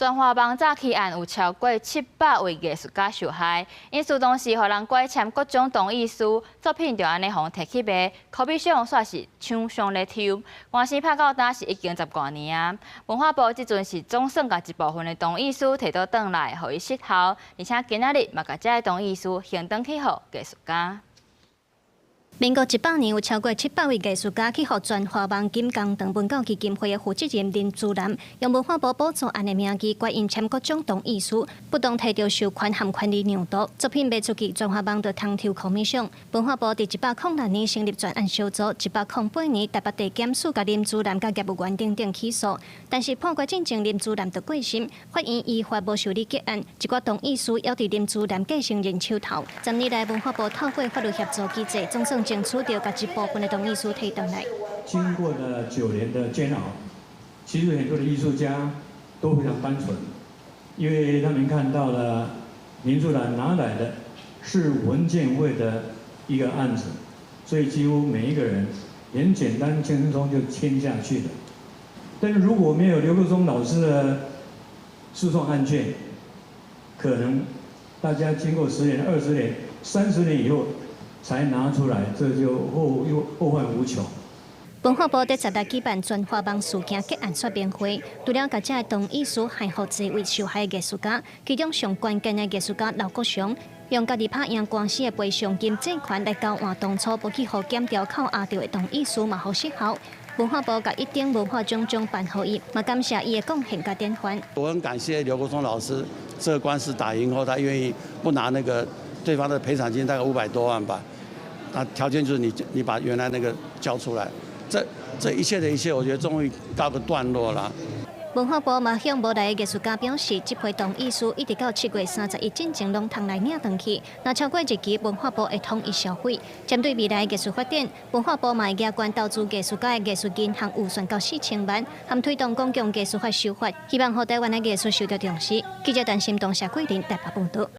全华邦早起案有超过700位艺术家受害，因事当时互人拐签各种同意书，作品就安尼互摕去卖，可比上煞是抢上咧抽。官司拍到今是已经10多年啊。文化部即阵是总算甲一部分的同意书摕倒转来，互伊失效，而且今仔日嘛甲这个同意书还转去互艺术家。 民国18年，有超过700位艺术家去互全华邦金刚堂文教基金会的负责人林祖蓝，用文化部补助案的名义，怪因签各种同意书，不当摕到授权含权利让渡，作品卖出去，全华邦就通抽口面上。文化部伫106年成立专案小组，108年台北地检署甲林祖蓝甲业务员等等起诉，但是判决进前林祖蓝就过身，法院依法无受理结案，一寡同意书要伫林祖蓝继承人手头。10年来，文化部透过法律协助机制，总算 争取到把一部分的同意书摕回来。经过了9年的煎熬，其实很多的艺术家都非常单纯，因为他们看到了林祖蓝拿来的是文建会的一个案子，所以几乎每一个人很简单轻松就签下去了。但是如果没有刘克松老师的诉讼案卷，可能大家经过10年、20年、30年以后 才拿出来，这就后患无穷。文化部伫10日举办全华邦事件结案说明会，除了甲这个同意书还互这位受害艺术家，其中上关键的艺术家刘国祥，用家己拍赢官司的赔偿金借款来交换当初无去互检调扣押到的同意书嘛，互失效。文化部甲一定文化奖奖颁予伊，嘛感谢伊的贡献甲典范。我很感谢刘国松老师，这个官司打赢后，他愿意不拿那个 对方的赔偿金大概500多万吧，那条件就是你把原来那个交出来，这一切的一切，我觉得终于告个段落了。文化部嘛向无来的艺术家表示，这批同意书一直到7月31日进前拢通来领回去，若超过1期，文化部会统一销毁。针对未来的艺术发展，文化部嘛会加权投资艺术家的艺术银行预算到4000万，含推动公共艺术法修法，希望让台湾的艺术受到重视。记者陈心东、谢桂林台北报道。